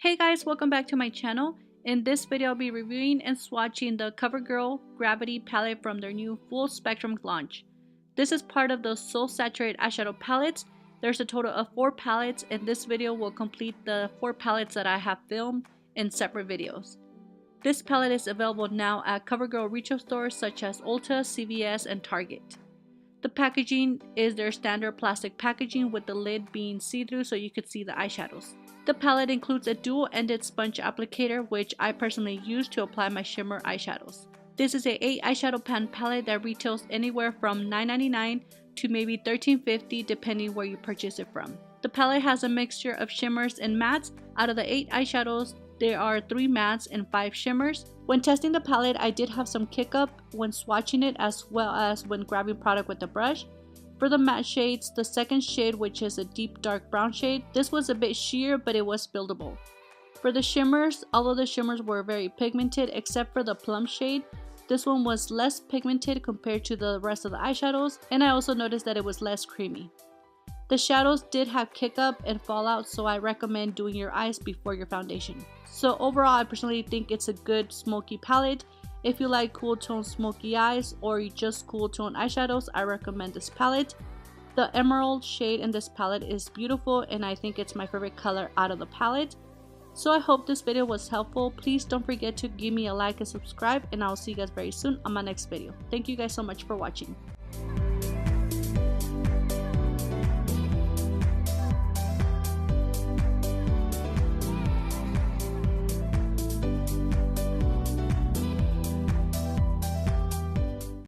Hey guys, welcome back to my channel. In this video, I'll be reviewing and swatching the Covergirl Gravity palette from their new full spectrum launch. This is part of the Soul Saturated eyeshadow palettes. There's a total of 4 palettes, and this video will complete the 4 palettes that I have filmed in separate videos. This palette is available now at Covergirl retail stores such as Ulta, CVS, and Target. The packaging is their standard plastic packaging with the lid being see-through so you could see the eyeshadows. The palette includes a dual-ended sponge applicator, which I personally use to apply my shimmer eyeshadows. This is a 8 eyeshadow pan palette that retails anywhere from $9.99 to maybe $13.50 depending where you purchase it from. The palette has a mixture of shimmers and mattes. Out of the 8 eyeshadows, there are 3 mattes and 5 shimmers. When testing the palette, I did have some kick up when swatching it as well as when grabbing product with the brush. For the matte shades, the second shade, which is a deep dark brown shade, this was a bit sheer but it was buildable. For the shimmers, although the shimmers were very pigmented except for the plum shade, this one was less pigmented compared to the rest of the eyeshadows, and I also noticed that it was less creamy. The shadows did have kick up and fallout, so I recommend doing your eyes before your foundation. So overall, I personally think it's a good smoky palette. If you like cool tone smoky eyes or you just cool tone eyeshadows, I recommend this palette. The emerald shade in this palette is beautiful and I think it's my favorite color out of the palette. So I hope this video was helpful. Please don't forget to give me a like and subscribe, and I'll see you guys very soon on my next video. Thank you guys so much for watching.